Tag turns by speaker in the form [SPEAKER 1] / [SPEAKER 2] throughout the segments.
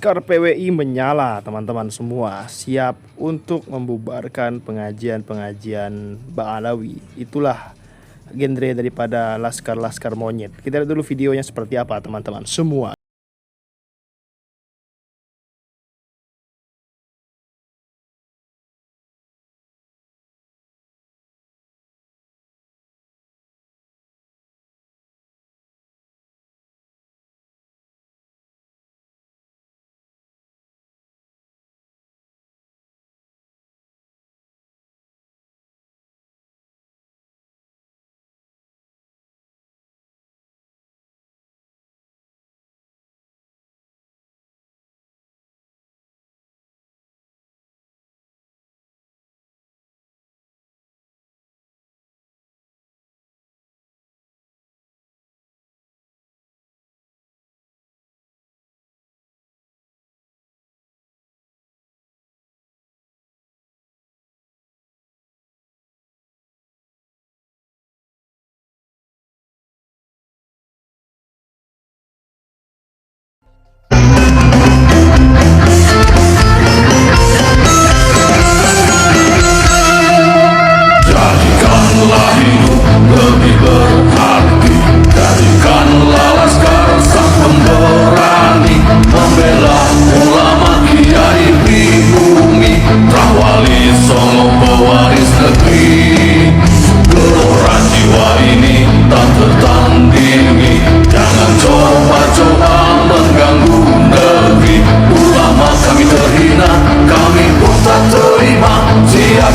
[SPEAKER 1] Laskar PWI menyala, teman-teman semua, siap untuk membubarkan pengajian-pengajian Ba'alawi. Itulah genre daripada laskar-laskar monyet. Kita lihat dulu videonya seperti apa, teman-teman semua.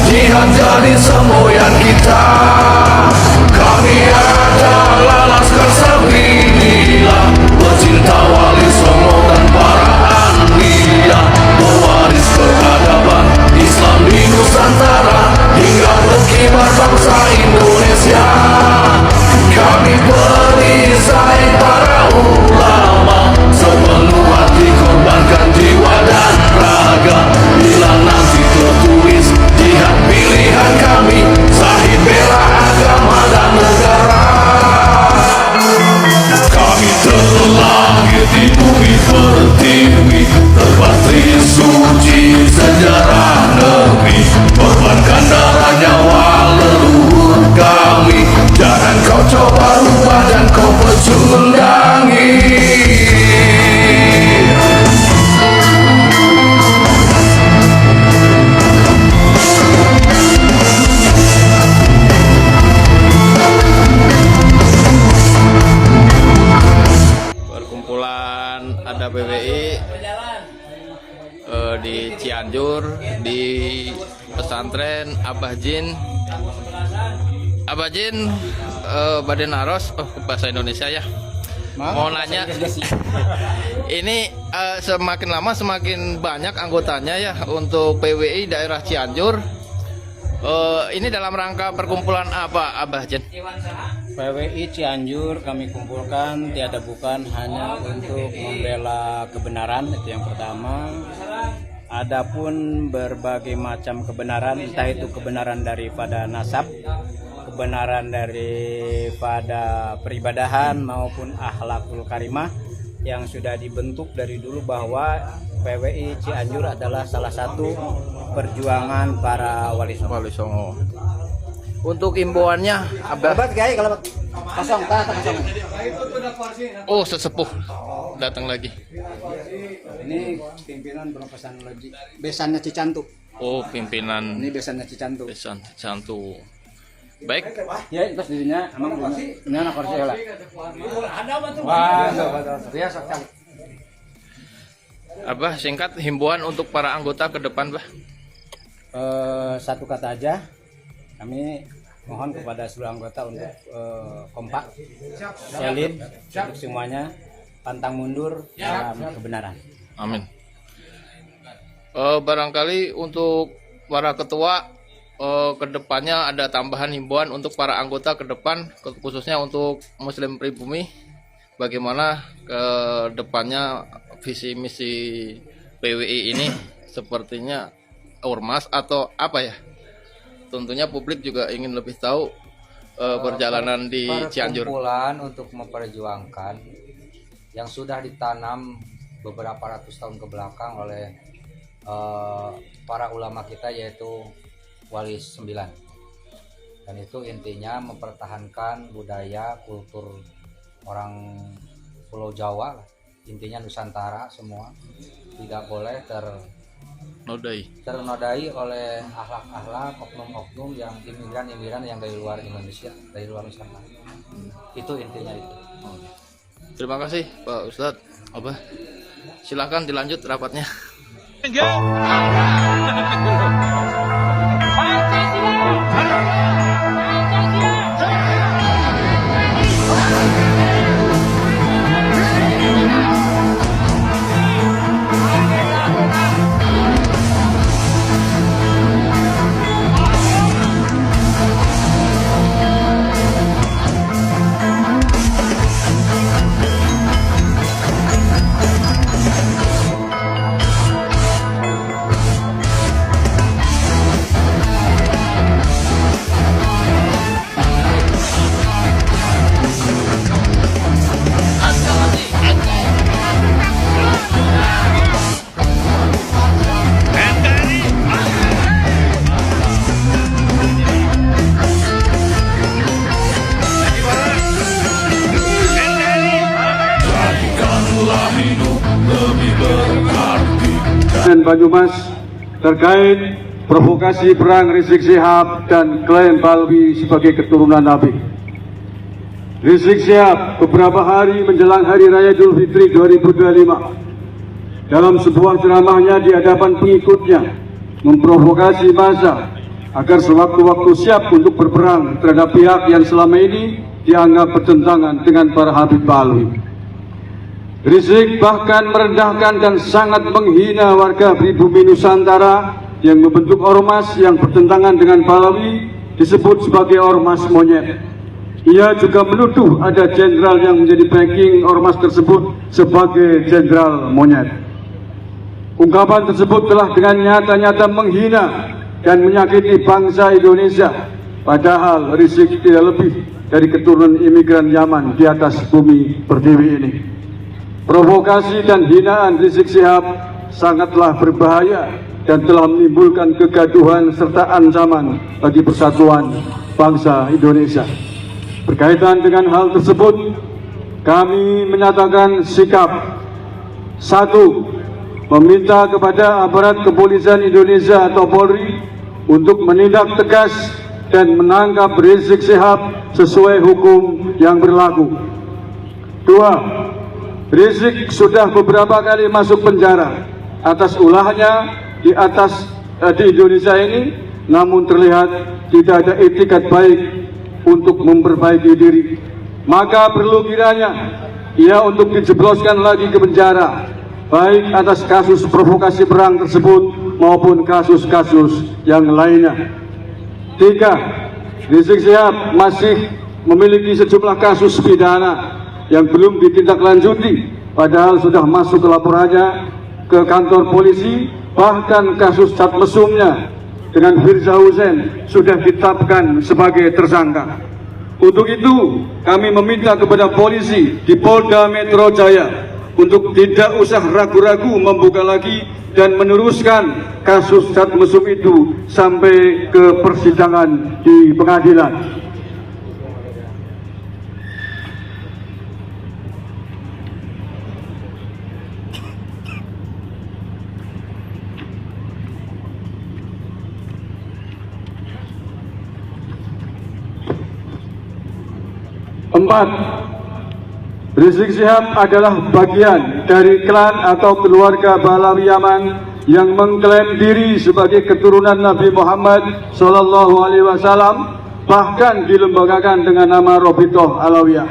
[SPEAKER 2] Jihad jadi semboyan kita. Kami adalah Laskar Sabilillah, pecinta Wali Songo dan para anbiya, pewaris peradaban Islam di Nusantara hingga berkibar bangsa Indonesia. Kami perisai para ulama, sepenuh hati korbankan jiwa dan raga. Bila nanti tertulis jihad pilihan kami, sahih bela agama dan negara. Kami terlahir di bumi pertiwi, terbati suci sejarah negeri, korbankan darah nyawa leluhur kami. Jangan kau coba rubah dan kau pecundangi.
[SPEAKER 3] Ada PWI di Cianjur, di pesantren Abah Jin Baden Aros, bahasa Indonesia ya. Mau nanya, ini semakin lama semakin banyak anggotanya ya untuk PWI daerah Cianjur. Ini dalam rangka perkumpulan apa, Abah Jin?
[SPEAKER 4] PWI Cianjur kami kumpulkan tiada bukan hanya untuk membela kebenaran, itu yang pertama. Adapun berbagai macam kebenaran, entah itu kebenaran daripada nasab, kebenaran daripada peribadahan maupun akhlakul karimah yang sudah dibentuk dari dulu, bahwa PWI Cianjur adalah salah satu perjuangan para Wali Songo.
[SPEAKER 3] Untuk imbauannya, Abah.
[SPEAKER 4] Kosong.
[SPEAKER 3] Oh, sesepuh datang lagi.
[SPEAKER 4] Ini pimpinan Pesan Loji, besannya Cicantu.
[SPEAKER 3] Oh, pimpinan.
[SPEAKER 4] Ini besannya Cicantu.
[SPEAKER 3] Besan Cicantu. Baik.
[SPEAKER 4] Ya, terus dirinya emang ini anak kursi lah. Wah, biasa sekali.
[SPEAKER 3] Abah, singkat himbauan untuk para anggota ke depan, Bah.
[SPEAKER 4] Satu kata aja, kami mohon kepada seluruh anggota untuk kompak, solid untuk semuanya, pantang mundur dalam kebenaran.
[SPEAKER 3] Amin. Barangkali untuk para ketua, kedepannya ada tambahan himbauan untuk para anggota ke depan, khususnya untuk Muslim pribumi, bagaimana ke depannya visi misi PWI ini, sepertinya ormas atau apa ya? Tentunya publik juga ingin lebih tahu perjalanan di Cianjur.
[SPEAKER 5] Perkumpulan untuk memperjuangkan yang sudah ditanam beberapa ratus tahun ke belakang oleh para ulama kita, yaitu Wali 9. Dan itu intinya mempertahankan budaya kultur orang Pulau Jawa, intinya Nusantara semua, tidak boleh ternodai oleh akhlak-akhlak oknum-oknum yang imigran-imigran yang dari luar Indonesia, dari luar Nusantara. Itu intinya itu.
[SPEAKER 3] Terima kasih Pak Ustadz. Silakan dilanjut rapatnya.
[SPEAKER 6] dan Banyumas terkait provokasi perang Rizik Syihab dan klaim Balwi sebagai keturunan Nabi. Rizik Syihab beberapa hari menjelang Hari Raya Idul Fitri 2025 dalam sebuah ceramahnya di hadapan pengikutnya memprovokasi massa agar sewaktu-waktu siap untuk berperang terhadap pihak yang selama ini dianggap bertentangan dengan para Habib Balwi. Rizik bahkan merendahkan dan sangat menghina warga pribumi Nusantara yang membentuk ormas yang bertentangan dengan Balwi disebut sebagai ormas monyet. Ia juga menuduh ada jenderal yang menjadi backing ormas tersebut sebagai jenderal monyet. Ungkapan tersebut telah dengan nyata-nyata menghina dan menyakiti bangsa Indonesia, padahal Rizik tidak lebih dari keturunan imigran Yaman di atas bumi pertiwi ini. Provokasi dan hinaan Rizik Syihab sangatlah berbahaya dan telah menimbulkan kegaduhan serta ancaman bagi persatuan bangsa Indonesia. Berkaitan dengan hal tersebut, kami menyatakan sikap: 1. Meminta kepada aparat kepolisian Indonesia atau Polri untuk menindak tegas dan menangkap Rizik Syihab sesuai hukum yang berlaku. 2. Rizik sudah beberapa kali masuk penjara atas ulahnya di Indonesia ini, namun terlihat tidak ada etikat baik untuk memperbaiki diri. Maka perlu kiranya ia untuk dijebloskan lagi ke penjara, baik atas kasus provokasi perang tersebut maupun kasus-kasus yang lainnya. 3. Rizik Syihab masih memiliki sejumlah kasus pidana yang belum ditindaklanjuti, padahal sudah masuk laporannya ke kantor polisi. Bahkan kasus cat mesumnya dengan Firza Husein sudah ditetapkan sebagai tersangka. Untuk itu kami meminta kepada polisi di Polda Metro Jaya untuk tidak usah ragu-ragu membuka lagi dan meneruskan kasus cat mesum itu sampai ke persidangan di pengadilan. Empat, Rizik Syihab adalah bagian dari klan atau keluarga Balawi Yaman yang mengklaim diri sebagai keturunan Nabi Muhammad SAW, bahkan dilembagakan dengan nama Robitoh Alawiyah.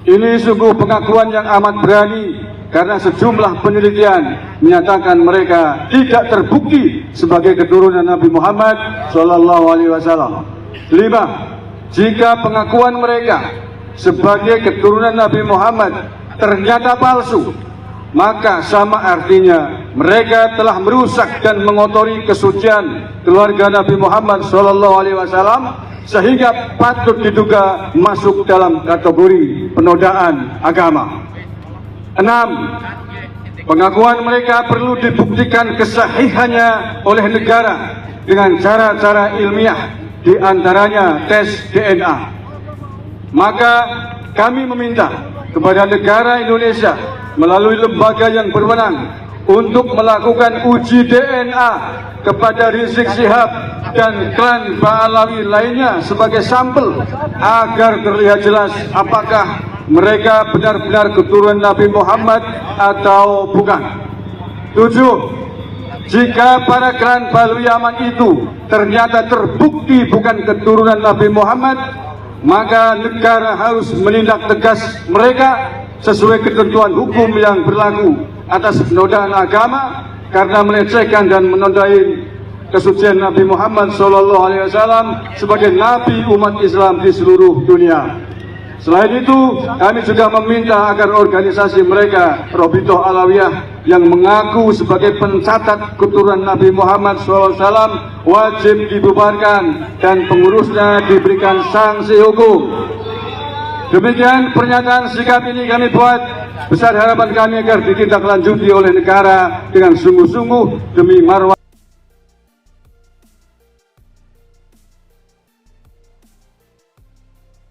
[SPEAKER 6] Ini sungguh pengakuan yang amat berani karena sejumlah penelitian menyatakan mereka tidak terbukti sebagai keturunan Nabi Muhammad SAW. 5. Jika pengakuan mereka sebagai keturunan Nabi Muhammad ternyata palsu, maka sama artinya mereka telah merusak dan mengotori kesucian keluarga Nabi Muhammad SAW, sehingga patut diduga masuk dalam kategori penodaan agama. 6. Pengakuan mereka perlu dibuktikan kesahihannya oleh negara dengan cara-cara ilmiah, di antaranya tes DNA. Maka kami meminta kepada negara Indonesia melalui lembaga yang berwenang untuk melakukan uji DNA kepada Rizik Syihab dan klan Ba'alawi lainnya sebagai sampel agar terlihat jelas apakah mereka benar-benar keturunan Nabi Muhammad atau bukan. 7. Jika para klan Ba'alawi Yaman itu ternyata terbukti bukan keturunan Nabi Muhammad, maka negara harus menindak tegas mereka sesuai ketentuan hukum yang berlaku atas penodaan agama karena melecehkan dan menodai kesucian Nabi Muhammad SAW sebagai Nabi umat Islam di seluruh dunia. Selain itu, kami juga meminta agar organisasi mereka, Robitoh Alawiyah, yang mengaku sebagai pencatat keturunan Nabi Muhammad SAW wajib dibubarkan dan pengurusnya diberikan sanksi hukum. Demikian pernyataan sikap ini kami buat. Besar harapan kami agar ditindaklanjuti oleh negara dengan sungguh-sungguh demi marwah